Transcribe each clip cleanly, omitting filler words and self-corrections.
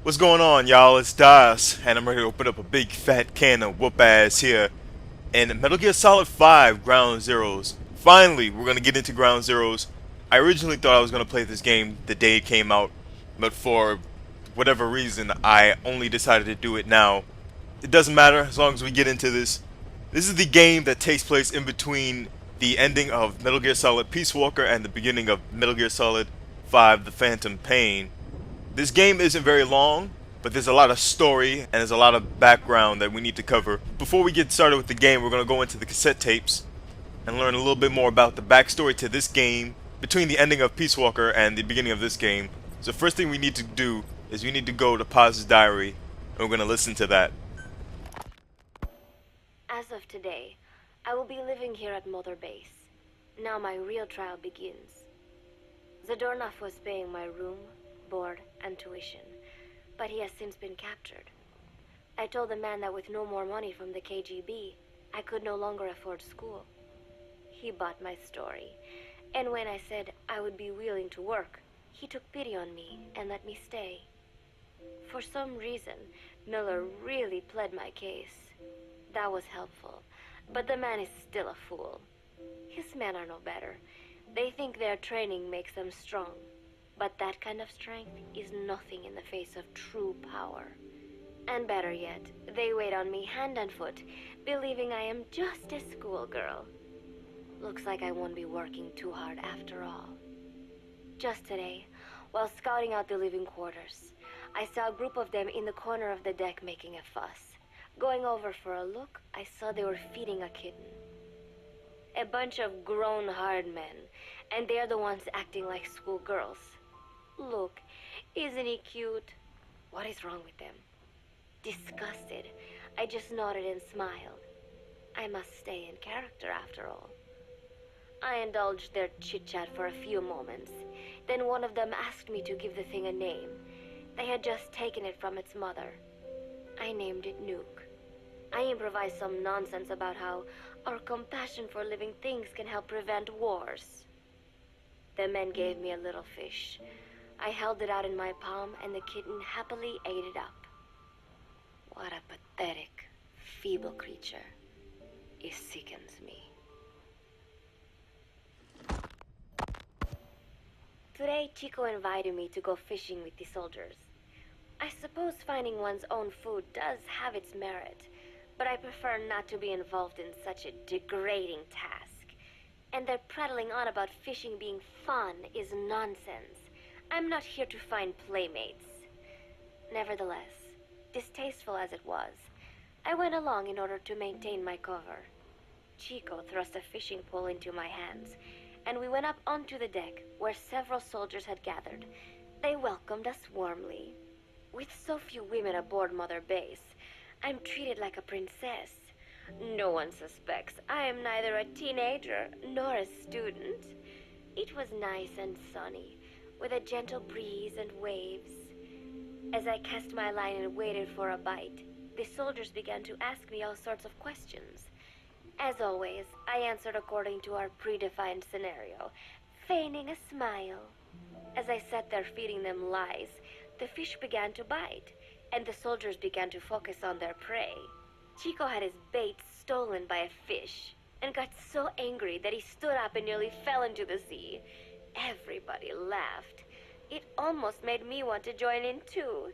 What's going on, y'all? It's Das, and I'm ready to open up a big fat can of whoop ass here in Metal Gear Solid 5 Ground Zeroes. Finally, we're gonna get into Ground Zeroes. I originally thought I was gonna play this game the day it came out, but for whatever reason, I only decided to do it now. It doesn't matter as long as we get into this. This is the game that takes place in between the ending of Metal Gear Solid Peace Walker and the beginning of Metal Gear Solid 5 The Phantom Pain. This game isn't very long, but there's a lot of story and there's a lot of background that we need to cover. Before we get started with the game, we're going to go into the cassette tapes and learn a little bit more about the backstory to this game between the ending of Peace Walker and the beginning of this game. So first thing we need to do is we need to go to Paz's diary and we're going to listen to that. As of today, I will be living here at Mother Base. Now my real trial begins. Zadornov was paying my room, board, and tuition, but he has since been captured. I told the man that with no more money from the KGB, I could no longer afford school. He bought my story, and when I said I would be willing to work, he took pity on me and let me stay. For some reason, Miller really pled my case. That was helpful, but the man is still a fool. His men are no better. They think their training makes them strong. But that kind of strength is nothing in the face of true power. And better yet, they wait on me hand and foot, believing I am just a schoolgirl. Looks like I won't be working too hard after all. Just today, while scouting out the living quarters, I saw a group of them in the corner of the deck making a fuss. Going over for a look, I saw they were feeding a kitten. A bunch of grown hard men, and they're the ones acting like schoolgirls. Look, isn't he cute? What is wrong with them? Disgusted, I just nodded and smiled. I must stay in character after all. I indulged their chit-chat for a few moments. Then one of them asked me to give the thing a name. They had just taken it from its mother. I named it Nuke. I improvised some nonsense about how our compassion for living things can help prevent wars. The men gave me a little fish. I held it out in my palm, and the kitten happily ate it up. What a pathetic, feeble creature. It sickens me. Today, Chico invited me to go fishing with the soldiers. I suppose finding one's own food does have its merit, but I prefer not to be involved in such a degrading task. And their prattling on about fishing being fun is nonsense. I'm not here to find playmates. Nevertheless, distasteful as it was, I went along in order to maintain my cover. Chico thrust a fishing pole into my hands, and we went up onto the deck where several soldiers had gathered. They welcomed us warmly. With so few women aboard Mother Base, I'm treated like a princess. No one suspects I am neither a teenager nor a student. It was nice and sunny, with a gentle breeze and waves. As I cast my line and waited for a bite, the soldiers began to ask me all sorts of questions. As always, I answered according to our predefined scenario, feigning a smile. As I sat there feeding them lies, the fish began to bite, and the soldiers began to focus on their prey. Chico had his bait stolen by a fish, and got so angry that he stood up and nearly fell into the sea. Everybody laughed. It almost made me want to join in too.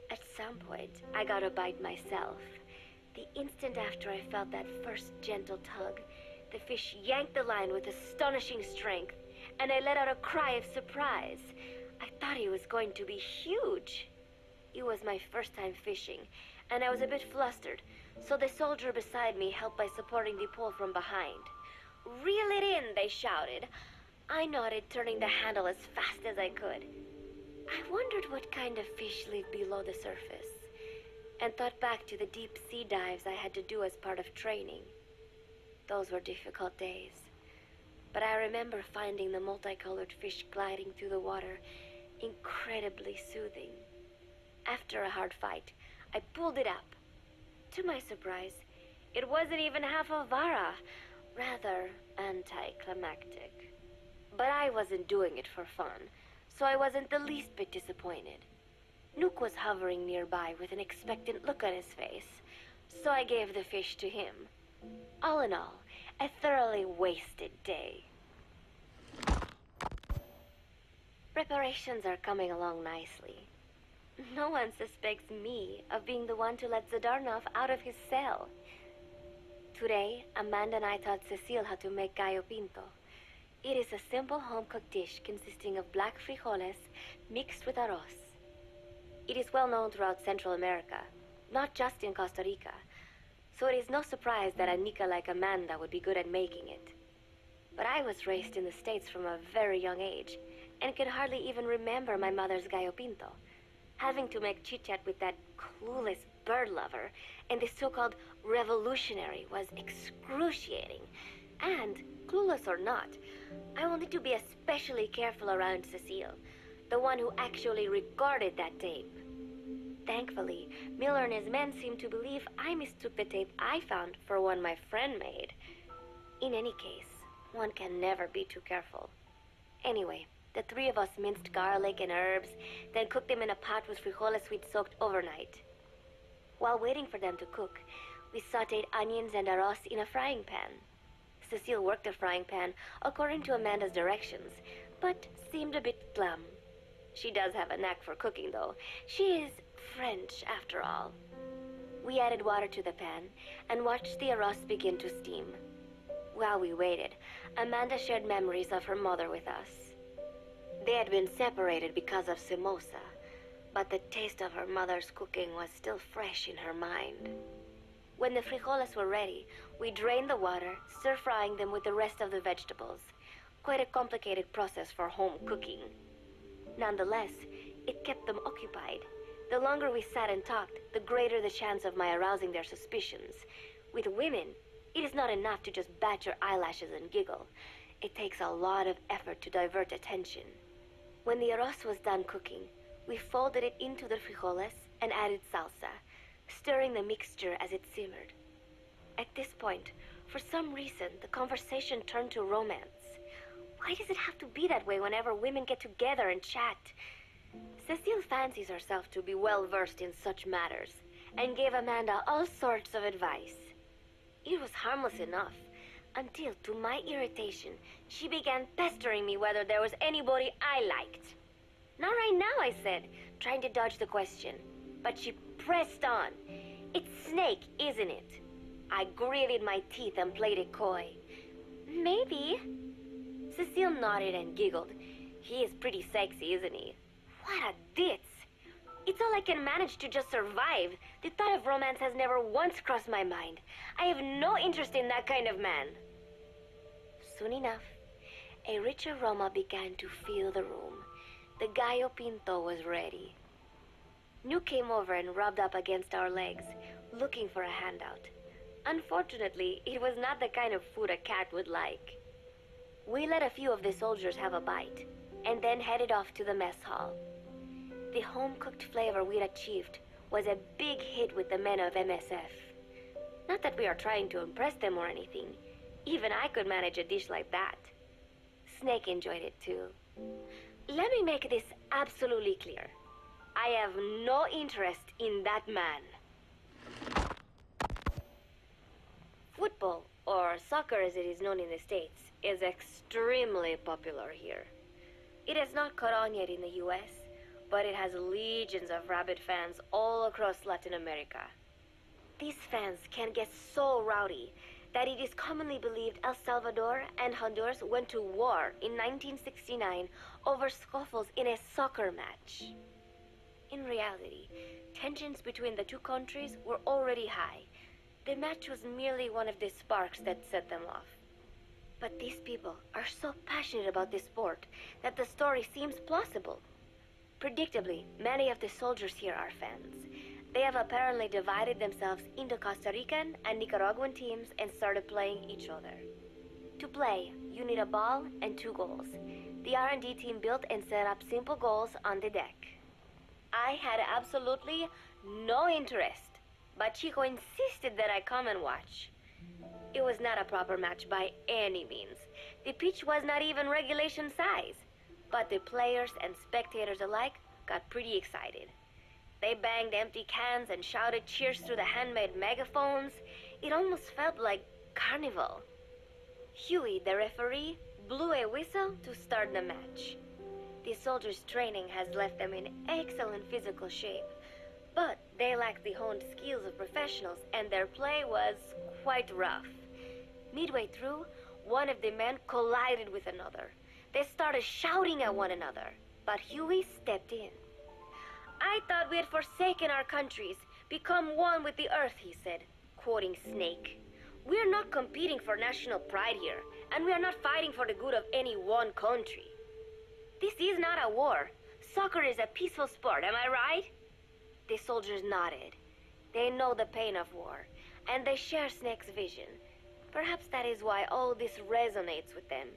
At some point, I got a bite myself. The instant after I felt that first gentle tug, the fish yanked the line with astonishing strength, and I let out a cry of surprise. I thought he was going to be huge. It was my first time fishing, and I was a bit flustered, so the soldier beside me helped by supporting the pole from behind. "Reel it in," they shouted. I nodded, turning the handle as fast as I could. I wondered what kind of fish lived below the surface, and thought back to the deep sea dives I had to do as part of training. Those were difficult days, but I remember finding the multicolored fish gliding through the water incredibly soothing. After a hard fight, I pulled it up. To my surprise, it wasn't even half a vara, rather anticlimactic. But I wasn't doing it for fun, so I wasn't the least bit disappointed. Nook was hovering nearby with an expectant look on his face, so I gave the fish to him. All in all, a thoroughly wasted day. Preparations are coming along nicely. No one suspects me of being the one to let Zadarnov out of his cell. Today, Amanda and I taught Cecile how to make gallo pinto. It is a simple home-cooked dish consisting of black frijoles mixed with arroz. It is well known throughout Central America, not just in Costa Rica, so it is no surprise that a Nica like Amanda would be good at making it. But I was raised in the States from a very young age, and could hardly even remember my mother's gallo pinto. Having to make chit-chat with that clueless bird lover and the so-called revolutionary was excruciating. And, clueless or not, I will need to be especially careful around Cecile, the one who actually recorded that tape. Thankfully, Miller and his men seem to believe I mistook the tape I found for one my friend made. In any case, one can never be too careful. Anyway, the three of us minced garlic and herbs, then cooked them in a pot with frijoles we'd soaked overnight. While waiting for them to cook, we sautéed onions and arroz in a frying pan. Cecile worked the frying pan according to Amanda's directions, but seemed a bit glum. She does have a knack for cooking, though. She is French, after all. We added water to the pan and watched the arroz begin to steam. While we waited, Amanda shared memories of her mother with us. They had been separated because of Simosa, but the taste of her mother's cooking was still fresh in her mind. When the frijoles were ready, we drained the water, stir-frying them with the rest of the vegetables. Quite a complicated process for home cooking. Nonetheless, it kept them occupied. The longer we sat and talked, the greater the chance of my arousing their suspicions. With women, it is not enough to just bat your eyelashes and giggle. It takes a lot of effort to divert attention. When the arroz was done cooking, we folded it into the frijoles and added salsa, stirring the mixture as it simmered. At this point, for some reason, the conversation turned to romance. Why does it have to be that way whenever women get together and chat? Cecile fancies herself to be well versed in such matters, and gave Amanda all sorts of advice. It was harmless enough, until, to my irritation, she began pestering me whether there was anybody I liked. Not right now, I said, trying to dodge the question. But she pressed on. It's Snake, isn't it? I gritted my teeth and played it coy. Maybe. Cecile nodded and giggled. He is pretty sexy, isn't he? What a ditz. It's all I can manage to just survive. The thought of romance has never once crossed my mind. I have no interest in that kind of man. Soon enough, a rich aroma began to fill the room. The gallo pinto was ready. New came over and rubbed up against our legs, looking for a handout. Unfortunately, it was not the kind of food a cat would like. We let a few of the soldiers have a bite, and then headed off to the mess hall. The home-cooked flavor we'd achieved was a big hit with the men of MSF. Not that we are trying to impress them or anything. Even I could manage a dish like that. Snake enjoyed it too. Let me make this absolutely clear. I have no interest in that man. Football, or soccer as it is known in the States, is extremely popular here. It has not caught on yet in the US, but it has legions of rabid fans all across Latin America. These fans can get so rowdy that it is commonly believed El Salvador and Honduras went to war in 1969 over scuffles in a soccer match. In reality, tensions between the two countries were already high. The match was merely one of the sparks that set them off. But these people are so passionate about this sport that the story seems plausible. Predictably, many of the soldiers here are fans. They have apparently divided themselves into Costa Rican and Nicaraguan teams and started playing each other. To play, you need a ball and 2 goals. The R&D team built and set up simple goals on the deck. I had absolutely no interest, but Chico insisted that I come and watch. It was not a proper match by any means. The pitch was not even regulation size, but the players and spectators alike got pretty excited. They banged empty cans and shouted cheers through the handmade megaphones. It almost felt like carnival. Huey, the referee, blew a whistle to start the match. The soldiers' training has left them in excellent physical shape, but they lacked the honed skills of professionals and their play was quite rough. Midway through, one of the men collided with another. They started shouting at one another, but Huey stepped in. "I thought we had forsaken our countries, become one with the earth," he said, quoting Snake. "We're not competing for national pride here, and we are not fighting for the good of any one country. This is not a war. Soccer is a peaceful sport, am I right?" The soldiers nodded. They know the pain of war, and they share Snake's vision. Perhaps that is why all this resonates with them.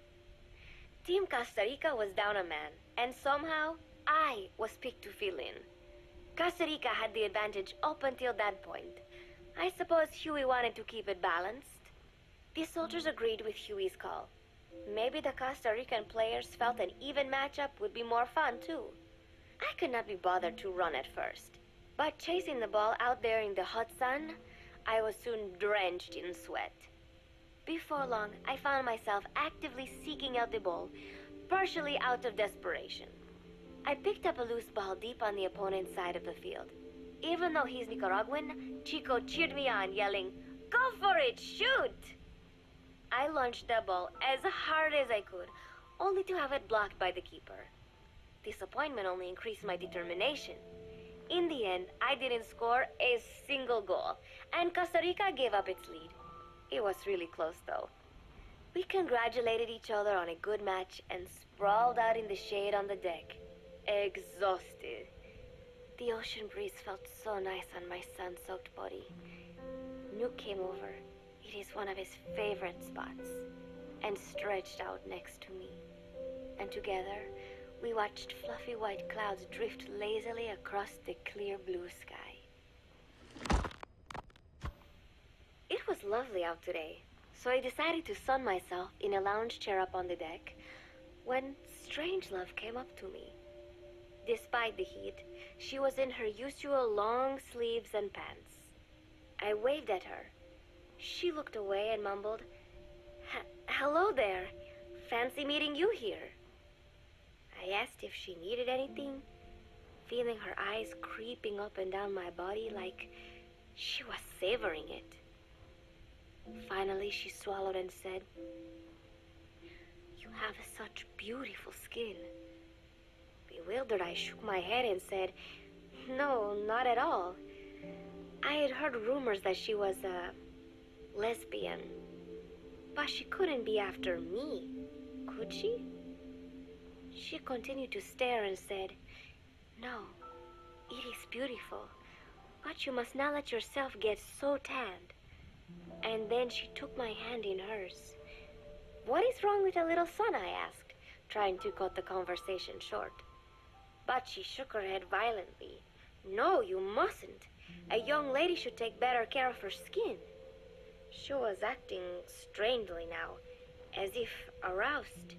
Team Costa Rica was down a man, and somehow I was picked to fill in. Costa Rica had the advantage up until that point. I suppose Huey wanted to keep it balanced. The soldiers agreed with Huey's call. Maybe the Costa Rican players felt an even matchup would be more fun too. I could not be bothered to run at first, but chasing the ball out there in the hot sun, I was soon drenched in sweat. Before long, I found myself actively seeking out the ball, partially out of desperation. I picked up a loose ball deep on the opponent's side of the field. Even though he's Nicaraguan, Chico cheered me on, yelling, "Go for it, shoot!" I launched the ball as hard as I could, only to have it blocked by the keeper. Disappointment only increased my determination. In the end, I didn't score a single goal, and Costa Rica gave up its lead. It was really close, though. We congratulated each other on a good match and sprawled out in the shade on the deck, exhausted. The ocean breeze felt so nice on my sun-soaked body. Nuke came over. It is one of his favorite spots, and stretched out next to me. And together, we watched fluffy white clouds drift lazily across the clear blue sky. It was lovely out today, so I decided to sun myself in a lounge chair up on the deck when Strangelove came up to me. Despite the heat, she was in her usual long sleeves and pants. I waved at her. She looked away and mumbled, "Hello there. Fancy meeting you here." I asked if she needed anything, feeling her eyes creeping up and down my body like she was savoring it. Finally, she swallowed and said, "You have such beautiful skin." Bewildered, I shook my head and said, "No, not at all. I had heard rumors that she was a lesbian, but she couldn't be after me, could she?" She continued to stare and said, "No, it is beautiful, but you must not let yourself get so tanned." And then she took my hand in hers. "What is wrong with a little sun?" I asked, trying to cut the conversation short. But she shook her head violently. "No, you mustn't. A young lady should take better care of her skin." She was acting strangely now, as if aroused.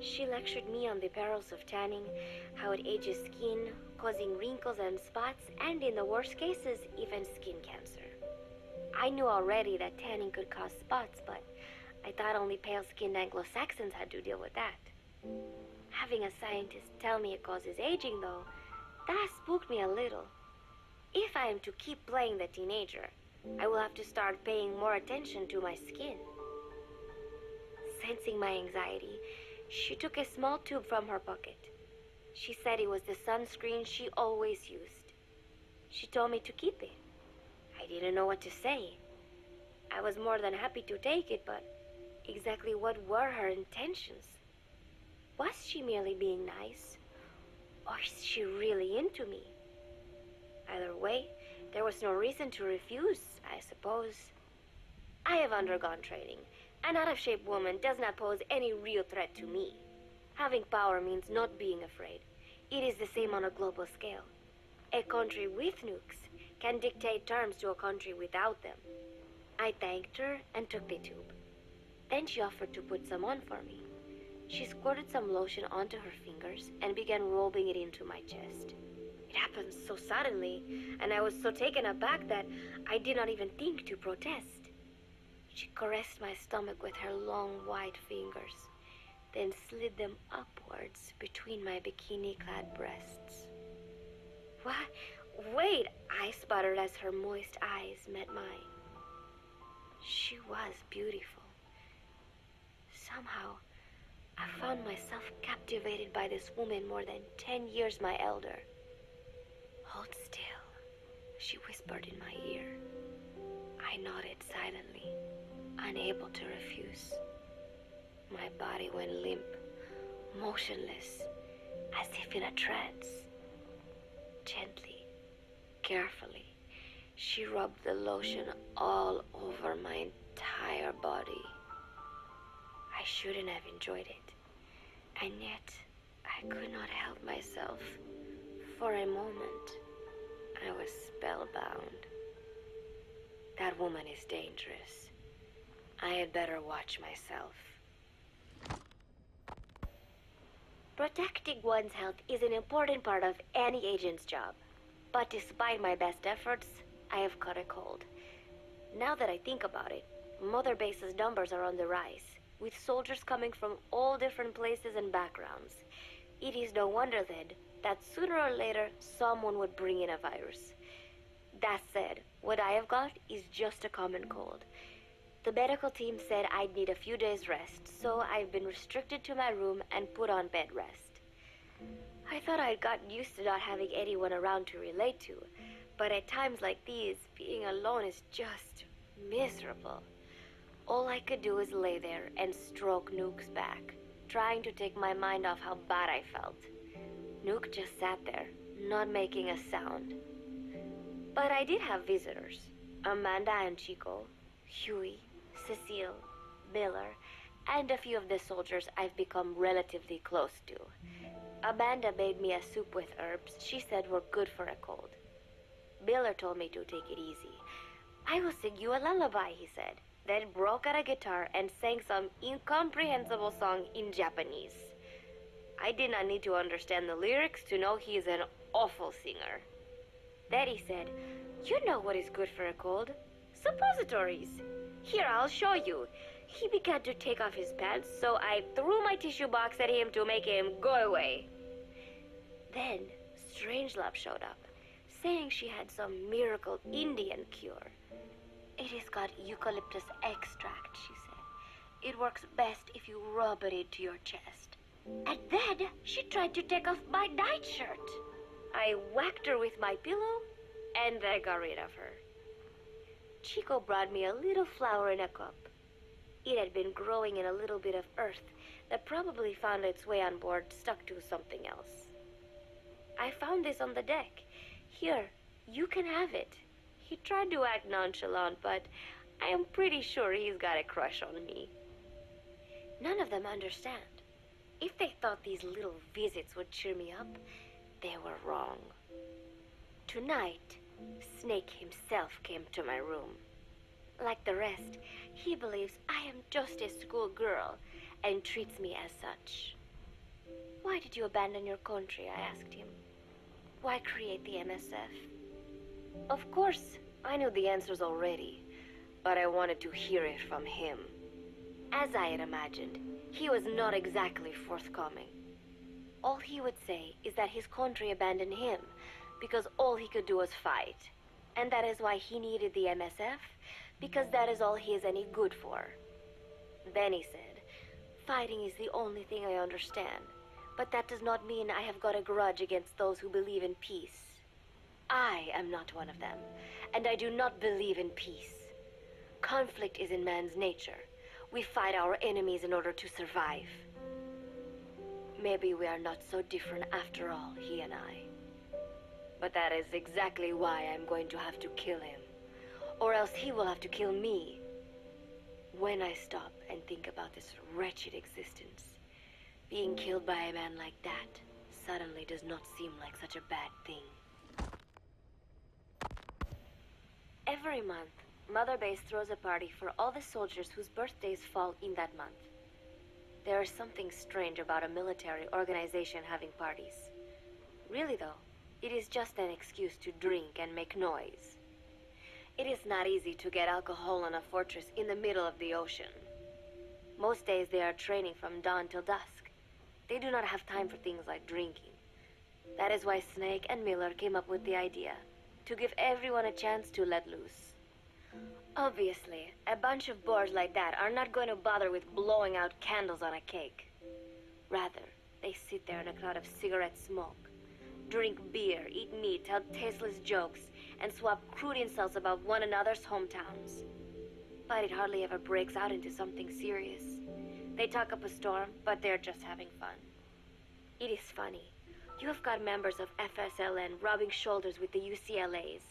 She lectured me on the perils of tanning, how it ages skin, causing wrinkles and spots, and in the worst cases, even skin cancer. I knew already that tanning could cause spots, but I thought only pale-skinned Anglo-Saxons had to deal with that. Having a scientist tell me it causes aging, though, that spooked me a little. If I am to keep playing the teenager, I will have to start paying more attention to my skin. Sensing my anxiety, she took a small tube from her pocket. She said it was the sunscreen she always used. She told me to keep it. I didn't know what to say. I was more than happy to take it, but exactly what were her intentions? Was she merely being nice? Or is she really into me? Either way, there was no reason to refuse, I suppose. I have undergone training. An out-of-shape woman does not pose any real threat to me. Having power means not being afraid. It is the same on a global scale. A country with nukes can dictate terms to a country without them. I thanked her and took the tube. Then she offered to put some on for me. She squirted some lotion onto her fingers and began rolling it into my chest. It happened so suddenly, and I was so taken aback that I did not even think to protest. She caressed my stomach with her long white fingers, then slid them upwards between my bikini-clad breasts. What? Wait, I sputtered as her moist eyes met mine. She was beautiful. Somehow, I found myself captivated by this woman more than 10 years my elder. Hold still, she whispered in my ear. I nodded silently, unable to refuse. My body went limp, motionless, as if in a trance. Gently, carefully, she rubbed the lotion all over my entire body. I shouldn't have enjoyed it, and yet I could not help myself. For a moment, I was spellbound. That woman is dangerous. I had better watch myself. Protecting one's health is an important part of any agent's job. But despite my best efforts, I have caught a cold. Now that I think about it, Mother Base's numbers are on the rise, with soldiers coming from all different places and backgrounds. It is no wonder then that sooner or later someone would bring in a virus. That said, what I have got is just a common cold. The medical team said I'd need a few days rest, so I've been restricted to my room and put on bed rest. I thought I'd gotten used to not having anyone around to relate to, but at times like these, being alone is just miserable. All I could do is lay there and stroke Nook's back, trying to take my mind off how bad I felt. Nook just sat there, not making a sound. But I did have visitors. Amanda and Chico, Huey, Cecile, Miller, and a few of the soldiers I've become relatively close to. Amanda made me a soup with herbs she said were good for a cold. Miller told me to take it easy. I will sing you a lullaby, he said, then broke out a guitar and sang some incomprehensible song in Japanese. I did not need to understand the lyrics to know he is an awful singer. Then he said, "You know what is good for a cold? Suppositories. Here, I'll show you." He began to take off his pants, so I threw my tissue box at him to make him go away. Then Strangelove showed up, saying she had some miracle Indian cure. It has got eucalyptus extract, she said. It works best if you rub it into your chest. And then she tried to take off my nightshirt. I whacked her with my pillow, and I got rid of her. Chico brought me a little flower in a cup. It had been growing in a little bit of earth that probably found its way on board, stuck to something else. I found this on the deck. Here, you can have it. He tried to act nonchalant, but I am pretty sure he's got a crush on me. None of them understand. If they thought these little visits would cheer me up, they were wrong. Tonight, Snake himself came to my room. Like the rest, he believes I am just a schoolgirl and treats me as such. Why did you abandon your country? I asked him. Why create the MSF? Of course, I knew the answers already, but I wanted to hear it from him. As I had imagined, he was not exactly forthcoming. All he would say is that his country abandoned him because all he could do was fight. And that is why he needed the MSF, because that is all he is any good for. Then he said, fighting is the only thing I understand, but that does not mean I have got a grudge against those who believe in peace. I am not one of them, and I do not believe in peace. Conflict is in man's nature. We fight our enemies in order to survive. Maybe we are not so different after all, he and I. But that is exactly why I'm going to have to kill him. Or else he will have to kill me. When I stop and think about this wretched existence, being killed by a man like that suddenly does not seem like such a bad thing. Every month, Mother Base throws a party for all the soldiers whose birthdays fall in that month. There is something strange about a military organization having parties. Really though, It is just an excuse to drink and make noise. It is not easy to get alcohol on a fortress in the middle of the ocean. Most days they are training from dawn till dusk. They do not have time for things like drinking. That is why Snake and Miller came up with the idea, to give everyone a chance to let loose. Obviously, a bunch of boors like that are not going to bother with blowing out candles on a cake. Rather, they sit there in a cloud of cigarette smoke, drink beer, eat meat, tell tasteless jokes, and swap crude insults about one another's hometowns. But it hardly ever breaks out into something serious. They talk up a storm, but they're just having fun. It is funny. You have got members of FSLN rubbing shoulders with the UCLAs,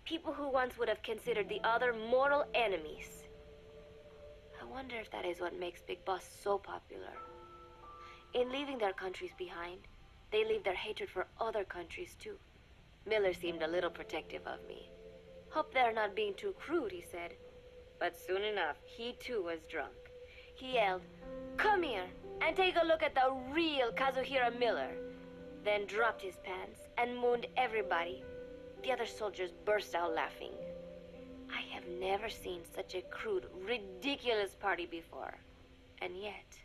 people who once would have considered the other mortal enemies. I wonder if that is what makes Big Boss so popular. In leaving their countries behind, they leave their hatred for other countries too. Miller seemed a little protective of me. Hope they're not being too crude, he said. But soon enough, he too was drunk. He yelled, "Come here and take a look at the real Kazuhira Miller," then dropped his pants and mooned everybody. The other soldiers burst out laughing. I have never seen such a crude, ridiculous party before. And yet,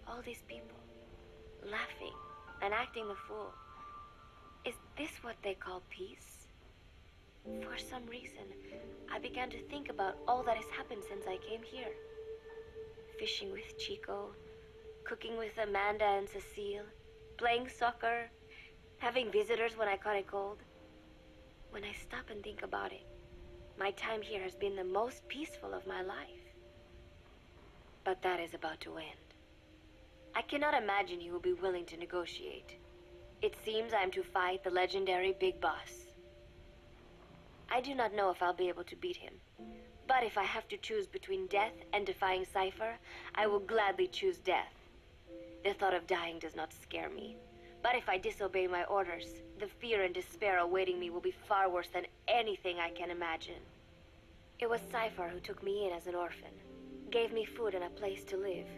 all these people, laughing and acting the fool. Is this what they call peace? For some reason, I began to think about all that has happened since I came here. Fishing with Chico, cooking with Amanda and Cecile, playing soccer, having visitors when I caught a cold. When I stop and think about it, my time here has been the most peaceful of my life. But that is about to end. I cannot imagine he will be willing to negotiate. It seems I am to fight the legendary Big Boss. I do not know if I'll be able to beat him. But if I have to choose between death and defying Cypher, I will gladly choose death. The thought of dying does not scare me. But if I disobey my orders, the fear and despair awaiting me will be far worse than anything I can imagine. It was Cypher who took me in as an orphan, gave me food and a place to live.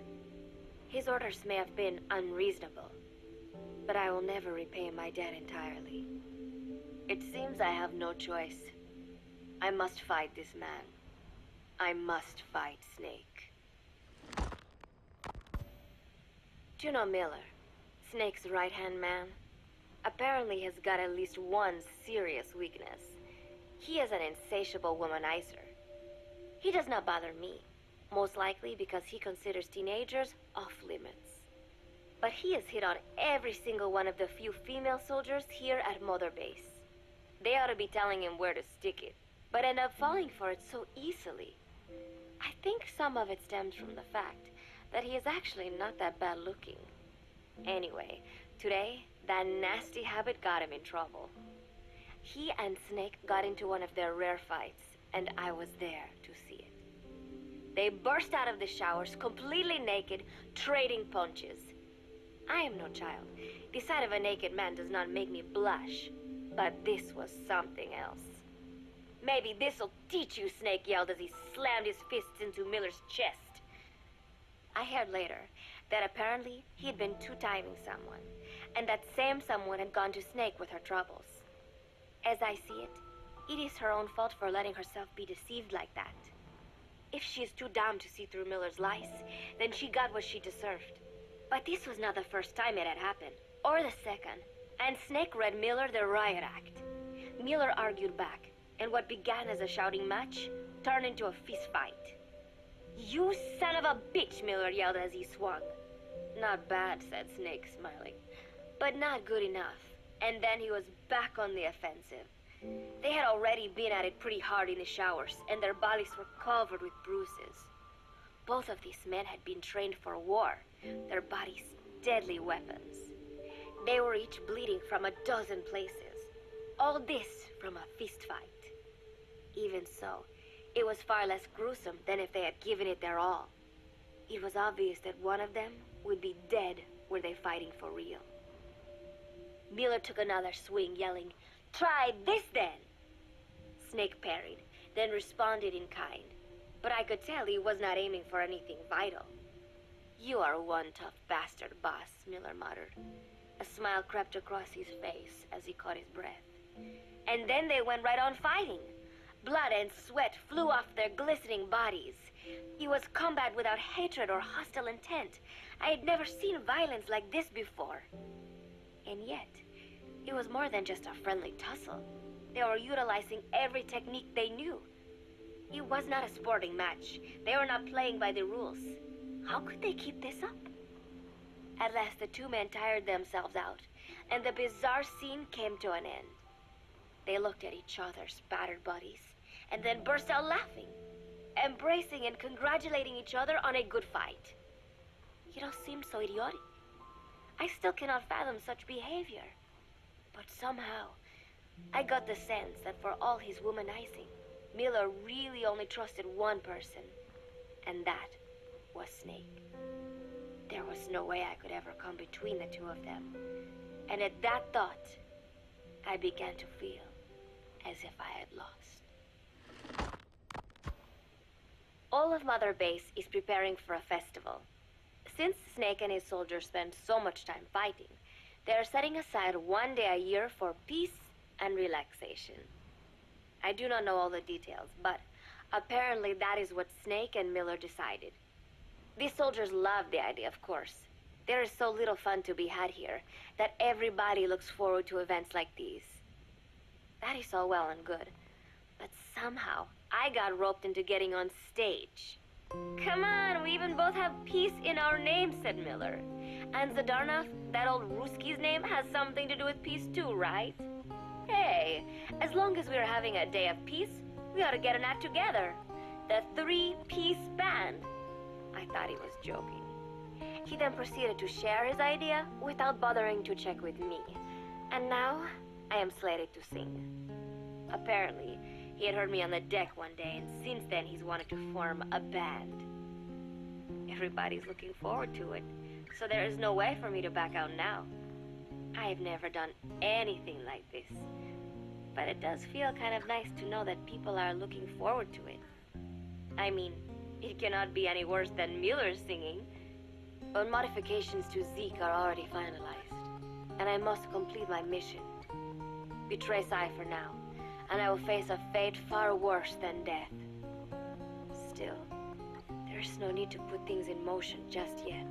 His orders may have been unreasonable, but I will never repay my debt entirely. It seems I have no choice. I must fight this man. I must fight Snake. Do you know Miller, Snake's right-hand man? Apparently has got at least one serious weakness. He is an insatiable womanizer. He does not bother me, most likely because he considers teenagers off-limits. But he has hit on every single one of the few female soldiers here at Mother Base. They ought to be telling him where to stick it, but end up falling for it so easily. I think some of it stems from the fact that he is actually not that bad looking. Anyway, today, that nasty habit got him in trouble. He and Snake got into one of their rare fights, and I was there to see it. They burst out of the showers, completely naked, trading punches. I am no child. The sight of a naked man does not make me blush, but this was something else. "Maybe this'll teach you," Snake yelled as he slammed his fists into Miller's chest. I heard later that apparently he had been two-timing someone, and that same someone had gone to Snake with her troubles. As I see it, it is her own fault for letting herself be deceived like that. If she is too dumb to see through Miller's lies, then she got what she deserved. But this was not the first time it had happened, or the second, and Snake read Miller the riot act. Miller argued back, and what began as a shouting match turned into a fist fight. "You son of a bitch," Miller yelled as he swung. "Not bad," said Snake, smiling, "but not good enough." And then he was back on the offensive. They had already been at it pretty hard in the showers, and their bodies were covered with bruises. Both of these men had been trained for war, their bodies deadly weapons. They were each bleeding from a dozen places. All this from a fist fight. Even so, it was far less gruesome than if they had given it their all. It was obvious that one of them would be dead were they fighting for real. Miller took another swing, yelling, "Try this then!" Snake parried, then responded in kind, but I could tell he was not aiming for anything vital. "You are one tough bastard, boss," Miller muttered. A smile crept across his face as he caught his breath. And then they went right on fighting. Blood and sweat flew off their glistening bodies. It was combat without hatred or hostile intent. I had never seen violence like this before. And yet, it was more than just a friendly tussle. They were utilizing every technique they knew. It was not a sporting match. They were not playing by the rules. How could they keep this up? At last, the two men tired themselves out, and the bizarre scene came to an end. They looked at each other's battered bodies, and then burst out laughing, embracing and congratulating each other on a good fight. It all seemed so idiotic. I still cannot fathom such behavior. But somehow, I got the sense that for all his womanizing, Miller really only trusted one person, and that was Snake. There was no way I could ever come between the two of them. And at that thought, I began to feel as if I had lost. All of Mother Base is preparing for a festival. Since Snake and his soldiers spend so much time fighting, they are setting aside one day a year for peace and relaxation. I do not know all the details, but apparently that is what Snake and Miller decided. These soldiers love the idea, of course. There is so little fun to be had here that everybody looks forward to events like these. That is all well and good, but somehow I got roped into getting on stage. Come on, we even both have peace in our name, said Miller. And Zadarnov, that old Ruski's name, has something to do with peace too, right? Hey, as long as we're having a day of peace, we ought to get an act together. The three-piece band. I thought he was joking. He then proceeded to share his idea without bothering to check with me. And now, I am slated to sing. Apparently, he had heard me on the deck one day, and since then he's wanted to form a band. Everybody's looking forward to it, so there is no way for me to back out now. I have never done anything like this, but it does feel kind of nice to know that people are looking forward to it. I mean, it cannot be any worse than Miller's singing, but modifications to Zeke are already finalized, and I must complete my mission. Betray Cypher now, and I will face a fate far worse than death. Still, there is no need to put things in motion just yet.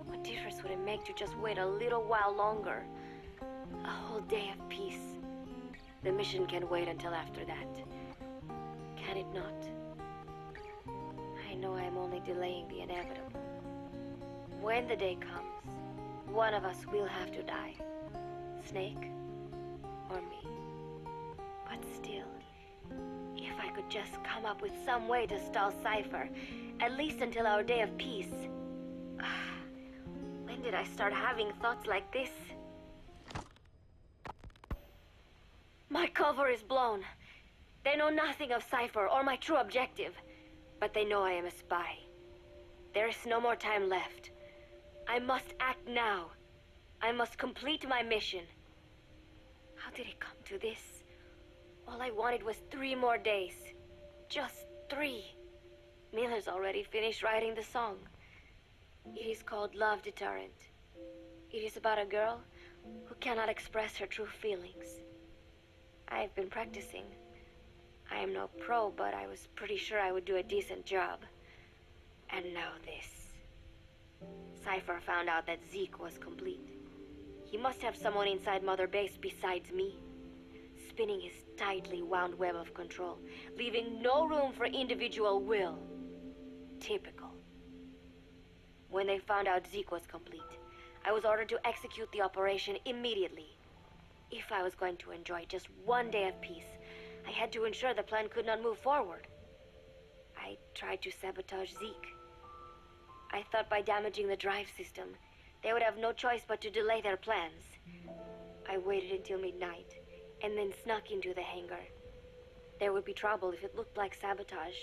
What difference would it make to just wait a little while longer? A whole day of peace. The mission can wait until after that. Can it not? I know I am only delaying the inevitable. When the day comes, one of us will have to die. Snake or me. But still, if I could just come up with some way to stall Cypher, at least until our day of peace. When did I start having thoughts like this? My cover is blown. They know nothing of Cypher or my true objective, but they know I am a spy. There is no more time left. I must act now. I must complete my mission. How did it come to this? All I wanted was 3 more days. Just 3. Miller's already finished writing the song. It is called Love Deterrent. It is about a girl who cannot express her true feelings. I have been practicing. I am no pro, but I was pretty sure I would do a decent job. And now this. Cypher found out that Zeke was complete. He must have someone inside Mother Base besides me, spinning his tightly wound web of control, leaving no room for individual will. Typical. When they found out Zeke was complete, I was ordered to execute the operation immediately. If I was going to enjoy just 1 day of peace, I had to ensure the plan could not move forward. I tried to sabotage Zeke. I thought by damaging the drive system, they would have no choice but to delay their plans. I waited until midnight, and then snuck into the hangar. There would be trouble if it looked like sabotage.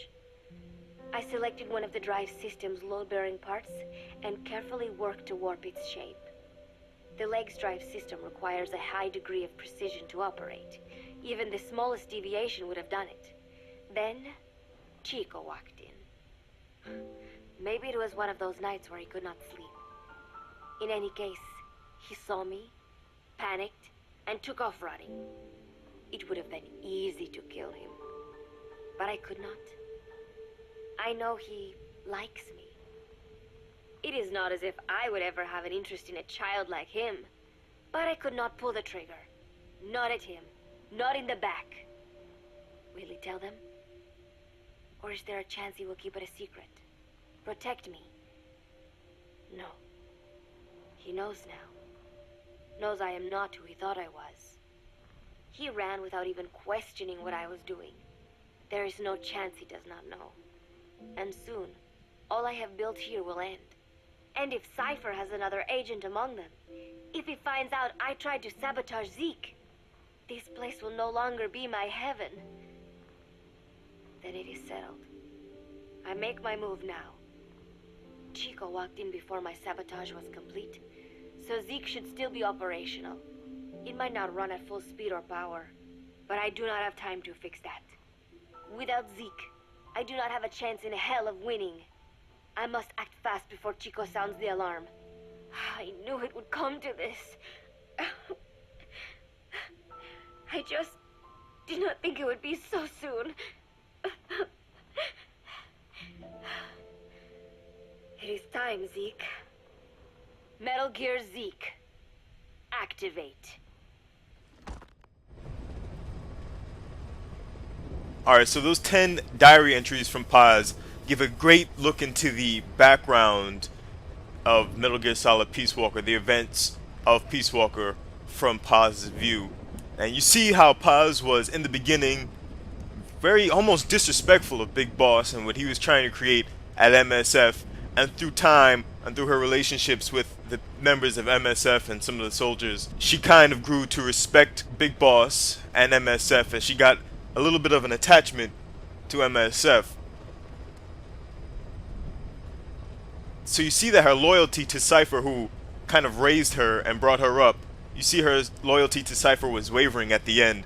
I selected one of the drive system's load-bearing parts and carefully worked to warp its shape. The leg's drive system requires a high degree of precision to operate. Even the smallest deviation would have done it. Then, Chico walked in. Maybe it was one of those nights where he could not sleep. In any case, He saw me, panicked, and took off running. It would have been easy to kill him, but I could not. I know he likes me. It is not as if I would ever have an interest in a child like him, but I could not pull the trigger. Not at him, not in the back. Will he tell them? Or is there a chance he will keep it a secret? Protect me? No. He knows now. Knows I am not who he thought I was. He ran without even questioning what I was doing. There is no chance he does not know. And soon, all I have built here will end. And if Cypher has another agent among them, if he finds out I tried to sabotage Zeke, this place will no longer be my heaven. Then it is settled. I make my move now. Chico walked in before my sabotage was complete, so Zeke should still be operational. It might not run at full speed or power, but I do not have time to fix that. Without Zeke, I do not have a chance in hell of winning. I must act fast before Chico sounds the alarm. I knew it would come to this. I just did not think it would be so soon. It is time, Zeke. Metal Gear Zeke. Activate. Alright, so those 10 diary entries from Paz give a great look into the background of Metal Gear Solid Peace Walker, the events of Peace Walker from Paz's view. And you see how Paz was, in the beginning, very almost disrespectful of Big Boss and what he was trying to create at MSF, and through time and through her relationships with the members of MSF and some of the soldiers, she kind of grew to respect Big Boss and MSF, and she got a little bit of an attachment to MSF. So you see that her loyalty to Cypher, who kind of raised her and brought her up, you see her loyalty to Cypher was wavering at the end,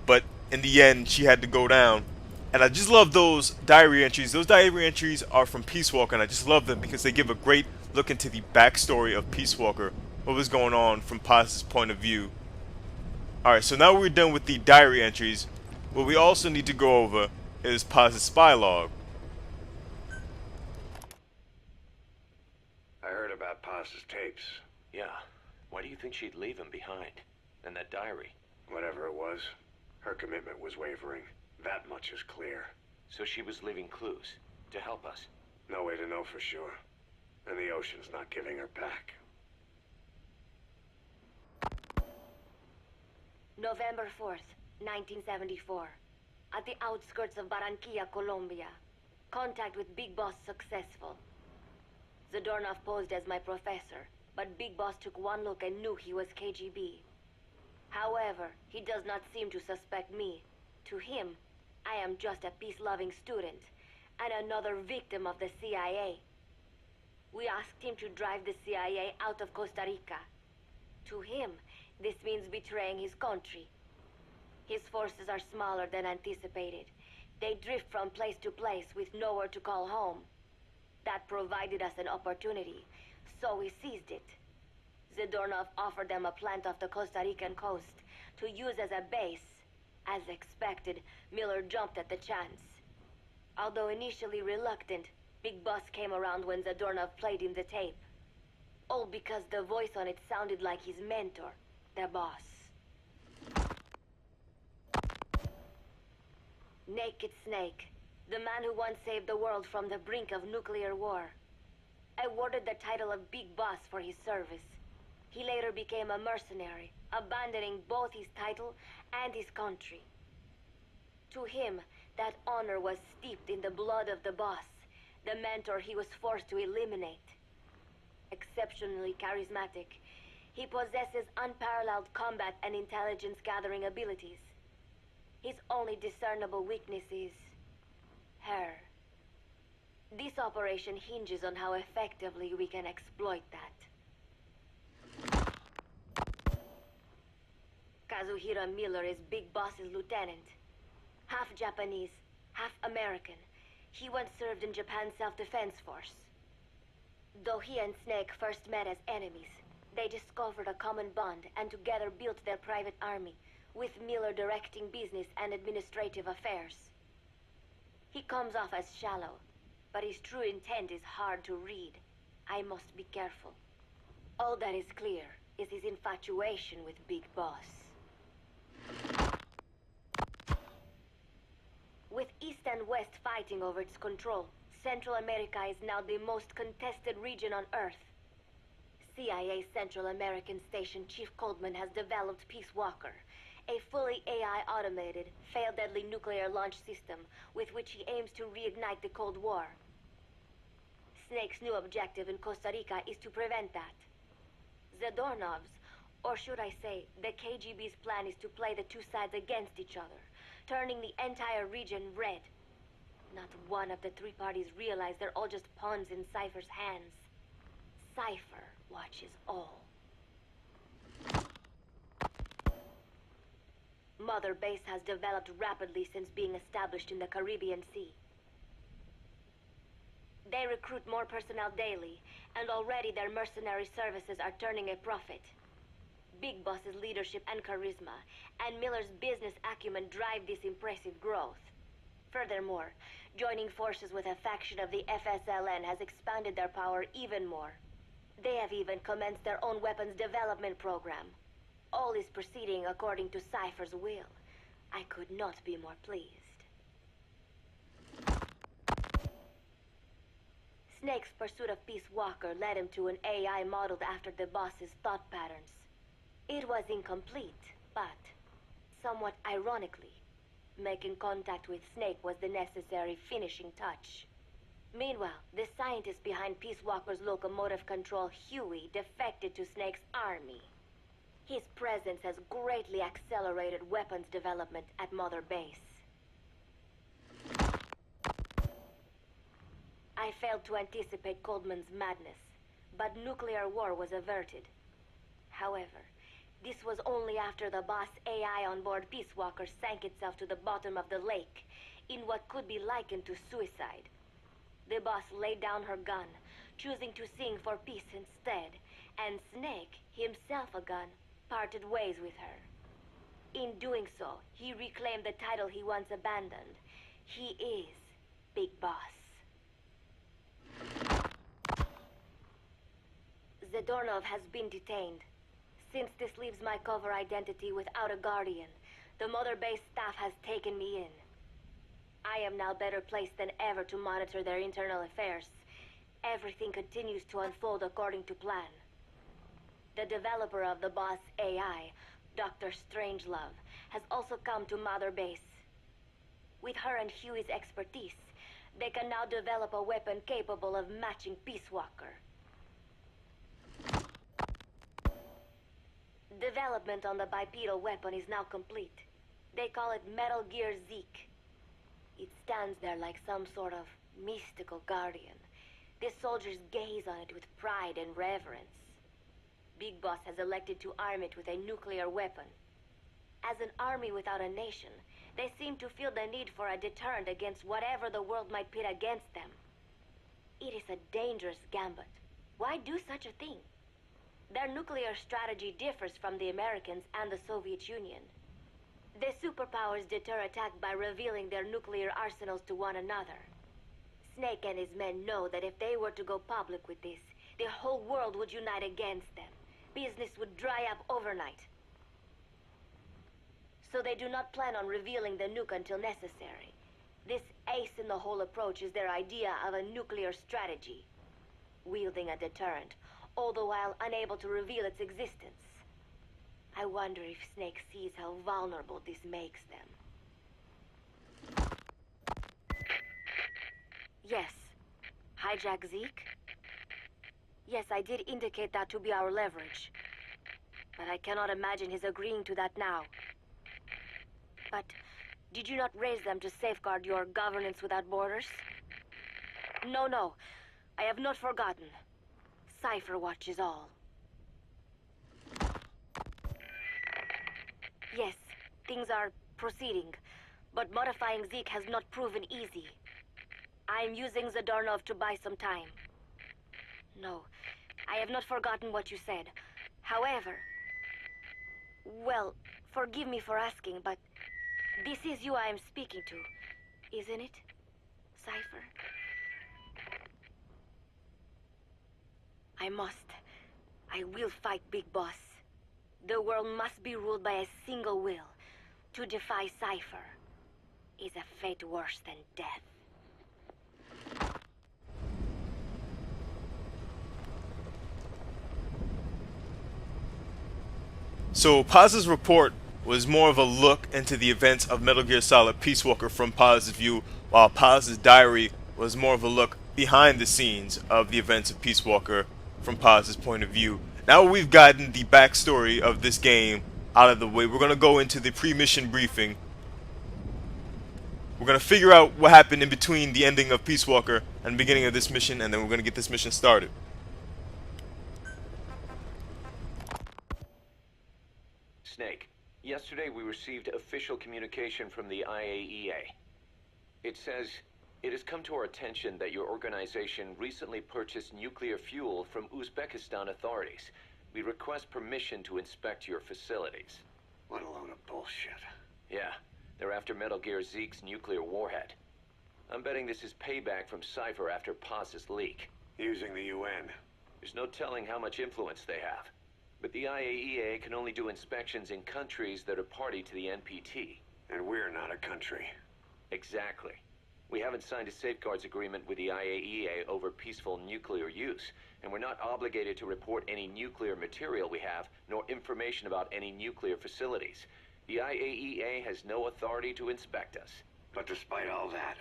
but in the end she had to go down. And I just love those diary entries. Those diary entries are from Peace Walker, and I just love them because they give a great look into the backstory of Peace Walker, what was going on from Paz's point of view. Alright, so now we're done with the diary entries. What we also need to go over is Paz's spy log. I heard about Paz's tapes. Yeah. Why do you think she'd leave him behind? And that diary? Whatever it was, her commitment was wavering. That much is clear. So she was leaving clues to help us. No way to know for sure. And the ocean's not giving her back. November 4th, 1974. At the outskirts of Barranquilla, Colombia. Contact with Big Boss successful. Zadornov posed as my professor, but Big Boss took one look and knew he was KGB. However, he does not seem to suspect me. To him, I am just a peace-loving student, and another victim of the CIA. We asked him to drive the CIA out of Costa Rica. To him, this means betraying his country. His forces are smaller than anticipated. They drift from place to place with nowhere to call home. That provided us an opportunity, so we seized it. Zadornov offered them a plant off the Costa Rican coast to use as a base. As expected, Miller jumped at the chance. Although initially reluctant, Big Boss came around when Zadornov played him the tape. All because the voice on it sounded like his mentor, the boss. Naked Snake, the man who once saved the world from the brink of nuclear war. Awarded the title of Big Boss for his service. He later became a mercenary, abandoning both his title and his country. To him, that honor was steeped in the blood of the boss, the mentor he was forced to eliminate. Exceptionally charismatic, he possesses unparalleled combat and intelligence-gathering abilities. His only discernible weakness is her. This operation hinges on how effectively we can exploit that. Kazuhira Miller is Big Boss's lieutenant. Half Japanese, half American. He once served in Japan's self-defense force. Though he and Snake first met as enemies, They discovered a common bond and together built their private army, with Miller directing business and administrative affairs. He comes off as shallow, but his true intent is hard to read. I must be careful. All that is clear is his infatuation with Big Boss. With East and West fighting over its control, Central America is now the most contested region on Earth. CIA Central American Station Chief Coldman has developed Peace Walker, a fully AI-automated, fail-deadly nuclear launch system with which he aims to reignite the Cold War. Snake's new objective in Costa Rica is to prevent that. Zadornov's, or should I say, the KGB's plan is to play the two sides against each other, turning the entire region red. Not one of the three parties realize they're all just pawns in Cypher's hands. Cypher watches all. Mother Base has developed rapidly since being established in the Caribbean Sea. They recruit more personnel daily, and already their mercenary services are turning a profit. Big Boss's leadership and charisma, and Miller's business acumen drive this impressive growth. Furthermore, joining forces with a faction of the FSLN has expanded their power even more. They have even commenced their own weapons development program. All is proceeding according to Cypher's will. I could not be more pleased. Snake's pursuit of Peace Walker led him to an AI modeled after the boss's thought patterns. It was incomplete, but, somewhat ironically, making contact with Snake was the necessary finishing touch. Meanwhile, the scientist behind Peace Walker's locomotive control, Huey, defected to Snake's army. His presence has greatly accelerated weapons development at Mother Base. I failed to anticipate Coldman's madness, but nuclear war was averted. However, this was only after the boss AI on board Peace Walker sank itself to the bottom of the lake, in what could be likened to suicide. The boss laid down her gun, choosing to sing for peace instead, and Snake, himself a gun, parted ways with her. In doing so, he reclaimed the title he once abandoned. He is Big Boss. Zadornov has been detained. Since this leaves my cover identity without a guardian, the Mother Base staff has taken me in. I am now better placed than ever to monitor their internal affairs. Everything continues to unfold according to plan. The developer of the boss AI, Dr. Strangelove, has also come to Mother Base. With her and Huey's expertise, they can now develop a weapon capable of matching Peace Walker. Development on the bipedal weapon is now complete. They call it Metal Gear Zeke. It stands there like some sort of mystical guardian. The soldiers gaze on it with pride and reverence. Big Boss has elected to arm it with a nuclear weapon. As an army without a nation, they seem to feel the need for a deterrent against whatever the world might pit against them. It is a dangerous gambit. Why do such a thing? Their nuclear strategy differs from the Americans and the Soviet Union. The superpowers deter attack by revealing their nuclear arsenals to one another. Snake and his men know that if they were to go public with this, the whole world would unite against them. Business would dry up overnight. So they do not plan on revealing the nuke until necessary. This ace-in-the-hole approach is their idea of a nuclear strategy. Wielding a deterrent, all the while unable to reveal its existence. I wonder if Snake sees how vulnerable this makes them. Yes. Hijack Zeke? Yes, I did indicate that to be our leverage. But I cannot imagine his agreeing to that now. But did you not raise them to safeguard your governance without borders? No. I have not forgotten. Cypher watches all. Yes, things are proceeding, but modifying Zeke has not proven easy. I am using Zadornov to buy some time. No, I have not forgotten what you said. However, well, forgive me for asking, but this is you I am speaking to, isn't it, Cypher? I will fight Big Boss. The world must be ruled by a single will. To defy Cypher is a fate worse than death. So Paz's report was more of a look into the events of Metal Gear Solid Peace Walker from Paz's view, while Paz's diary was more of a look behind the scenes of the events of Peace Walker from Paz's point of view. Now we've gotten the backstory of this game out of the way, we're going to go into the pre-mission briefing. We're going to figure out what happened in between the ending of Peace Walker and the beginning of this mission, and then we're going to get this mission started. Snake, yesterday we received official communication from the IAEA. It says, it has come to our attention that your organization recently purchased nuclear fuel from Uzbekistan authorities. We request permission to inspect your facilities. What a load of bullshit. Yeah, they're after Metal Gear Zeke's nuclear warhead. I'm betting this is payback from Cypher after Paz's leak. Using the UN. There's no telling how much influence they have. But the IAEA can only do inspections in countries that are party to the NPT. And we're not a country. Exactly. We haven't signed a safeguards agreement with the IAEA over peaceful nuclear use, and we're not obligated to report any nuclear material we have, nor information about any nuclear facilities. The IAEA has no authority to inspect us. But despite all that...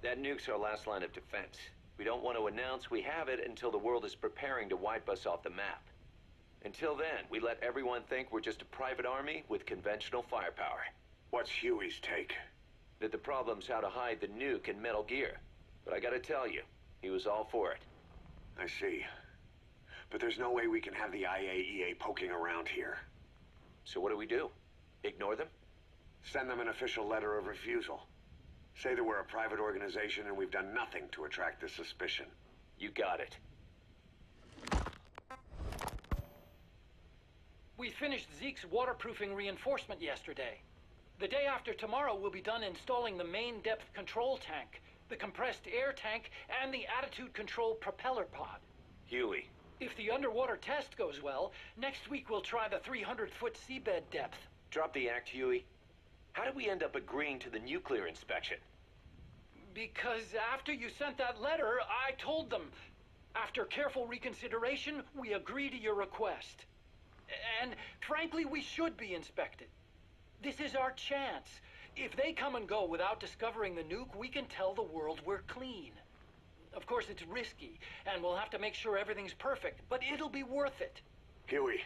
That nuke's our last line of defense. We don't want to announce we have it until the world is preparing to wipe us off the map. Until then, we let everyone think we're just a private army with conventional firepower. What's Huey's take? That the problem's how to hide the nuke in Metal Gear. But I gotta tell you, he was all for it. I see. But there's no way we can have the IAEA poking around here. So what do? Ignore them? Send them an official letter of refusal. Say that we're a private organization and we've done nothing to attract this suspicion. You got it. We finished Zeke's waterproofing reinforcement yesterday. The day after tomorrow, we'll be done installing the main depth control tank, the compressed air tank, and the attitude control propeller pod. Huey. If the underwater test goes well, next week we'll try the 300-foot seabed depth. Drop the act, Huey. How did we end up agreeing to the nuclear inspection? Because after you sent that letter, I told them. After careful reconsideration, we agree to your request. And frankly, we should be inspected. This is our chance. If they come and go without discovering the nuke, we can tell the world we're clean. Of course, it's risky, and we'll have to make sure everything's perfect, but it'll be worth it. Huey,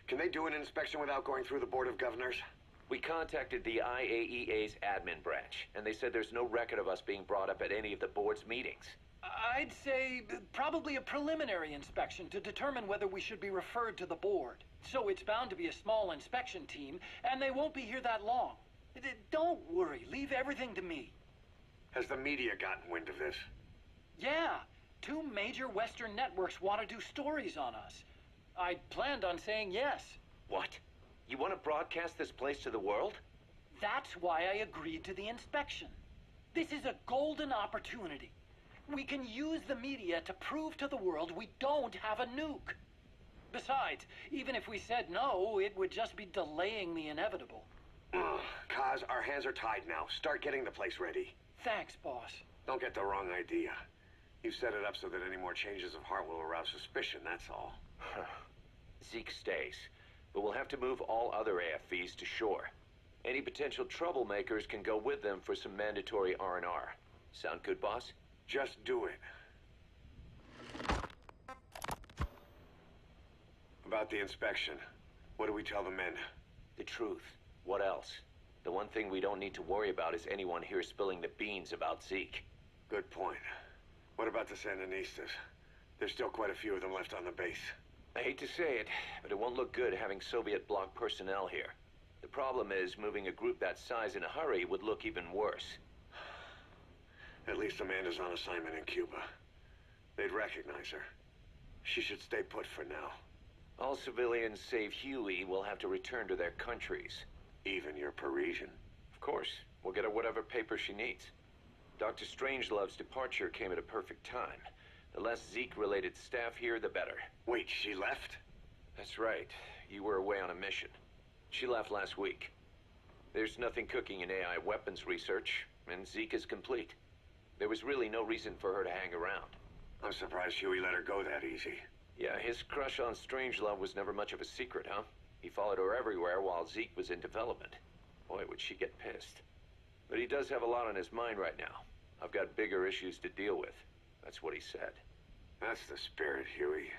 can they do an inspection without going through the Board of Governors? We contacted the IAEA's admin branch, and they said there's no record of us being brought up at any of the board's meetings. I'd say probably a preliminary inspection to determine whether we should be referred to the board. So it's bound to be a small inspection team, and they won't be here that long. Don't worry, leave everything to me. Has the media gotten wind of this? Yeah, 2 major Western networks want to do stories on us. I planned on saying yes. What? You want to broadcast this place to the world? That's why I agreed to the inspection. This is a golden opportunity. We can use the media to prove to the world we don't have a nuke. Besides, even if we said no, it would just be delaying the inevitable. Kaz, our hands are tied now. Start getting the place ready. Thanks, boss. Don't get the wrong idea. You've set it up so that any more changes of heart will arouse suspicion, that's all. Zeke stays, but we'll have to move all other AFVs to shore. Any potential troublemakers can go with them for some mandatory R&R. Sound good, boss? Just do it. About the inspection, what do we tell the men? The truth. What else? The one thing we don't need to worry about is anyone here spilling the beans about Zeke. Good point. What about the Sandinistas? There's still quite a few of them left on the base. I hate to say it, but it won't look good having Soviet bloc personnel here. The problem is, moving a group that size in a hurry would look even worse. At least Amanda's on assignment in Cuba. They'd recognize her. She should stay put for now. All civilians save Huey will have to return to their countries. Even your Parisian. Of course, we'll get her whatever paper she needs. Dr. Strangelove's departure came at a perfect time. The less Zeke-related staff here, the better. Wait, she left? That's right. You were away on a mission. She left last week. There's nothing cooking in AI weapons research, and Zeke is complete. There was really no reason for her to hang around. I'm surprised Huey let her go that easy. Yeah, his crush on Strangelove was never much of a secret, huh? He followed her everywhere while Zeke was in development. Boy, would she get pissed. But he does have a lot on his mind right now. I've got bigger issues to deal with. That's what he said. That's the spirit, Huey.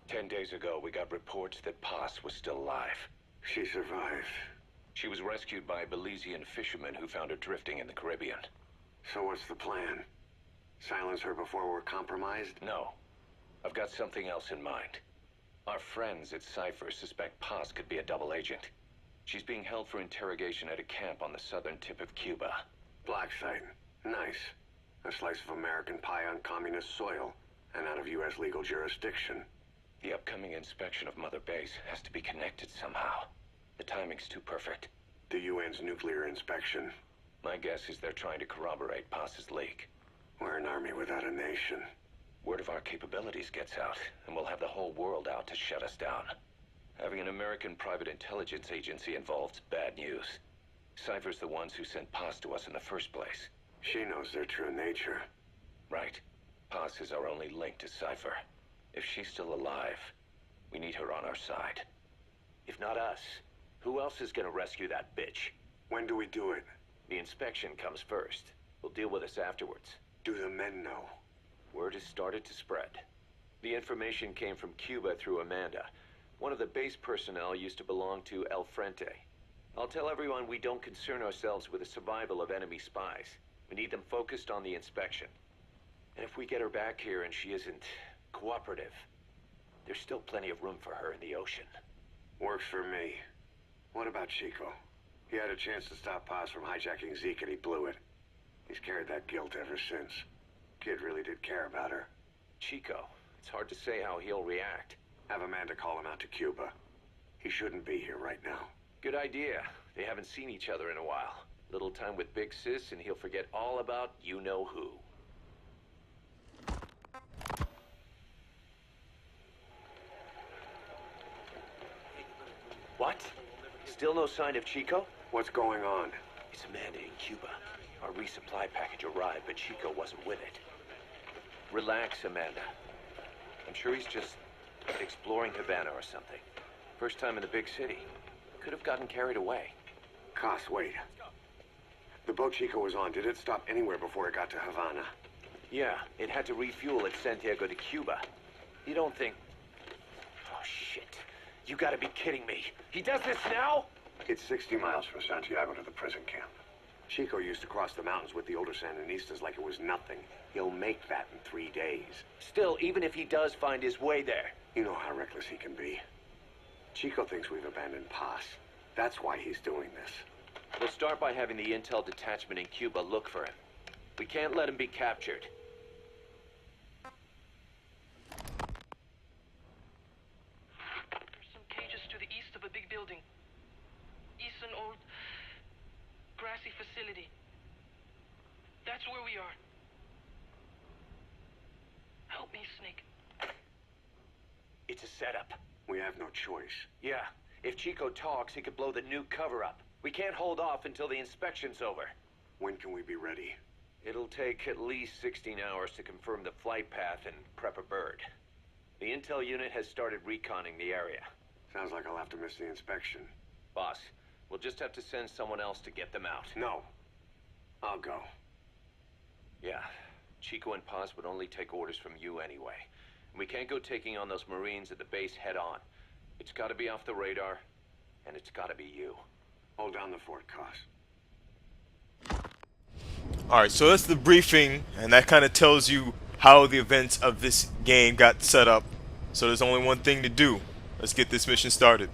10 days ago, we got reports that Paz was still alive. She survived. She was rescued by Belizean fishermen who found her drifting in the Caribbean. So what's the plan? Silence her before we're compromised? No. I've got something else in mind. Our friends at Cypher suspect Paz could be a double agent. She's being held for interrogation at a camp on the southern tip of Cuba. Black site. Nice. A slice of American pie on communist soil, and out of U.S. legal jurisdiction. The upcoming inspection of Mother Base has to be connected somehow. The timing's too perfect. The UN's nuclear inspection. My guess is they're trying to corroborate Paz's leak. We're an army without a nation. Word of our capabilities gets out, and we'll have the whole world out to shut us down. Having an American private intelligence agency involved's bad news. Cypher's the ones who sent Paz to us in the first place. She knows their true nature. Right. Paz is our only link to Cypher. If she's still alive, we need her on our side. If not us, who else is gonna rescue that bitch? When do we do it? The inspection comes first. We'll deal with this afterwards. Do the men know? Word has started to spread. The information came from Cuba through Amanda. One of the base personnel used to belong to El Frente. I'll tell everyone we don't concern ourselves with the survival of enemy spies. We need them focused on the inspection. And if we get her back here and she isn't cooperative, there's still plenty of room for her in the ocean. Works for me. What about Chico? He had a chance to stop Paz from hijacking Zeke and he blew it. He's carried that guilt ever since. Kid really did care about her. Chico, it's hard to say how he'll react. Have Amanda call him out to Cuba. He shouldn't be here right now. Good idea. They haven't seen each other in a while. Little time with Big Sis and he'll forget all about you-know-who. What? Still no sign of Chico? What's going on? It's Amanda in Cuba. Our resupply package arrived, but Chico wasn't with it. Relax, Amanda. I'm sure he's just exploring Havana or something. First time in the big city. Could have gotten carried away. Cos, wait. The boat Chico was on, did it stop anywhere before it got to Havana? Yeah, it had to refuel at Santiago de Cuba. You don't think... Oh, shit. You gotta be kidding me. He does this now? It's 60 miles from Santiago to the prison camp. Chico used to cross the mountains with the older Sandinistas like it was nothing. He'll make that in 3 days. Still, even if he does find his way there... You know how reckless he can be. Chico thinks we've abandoned Paz. That's why he's doing this. We'll start by having the intel detachment in Cuba look for him. We can't let him be captured. There's some cages to the east of a big building. It's an old, grassy facility. That's where we are. Help me, Snake. It's a setup. We have no choice. Yeah, if Chico talks, he could blow the new cover up. We can't hold off until the inspection's over. When can we be ready? It'll take at least 16 hours to confirm the flight path and prep a bird. The intel unit has started reconning the area. Sounds like I'll have to miss the inspection. Boss, we'll just have to send someone else to get them out. No. I'll go. Yeah, Chico and Paz would only take orders from you anyway. We can't go taking on those Marines at the base head on. It's gotta be off the radar, and it's gotta be you. Hold down the fort, Cos. Alright, so that's the briefing, and that kind of tells you how the events of this game got set up. So there's only one thing to do. Let's get this mission started.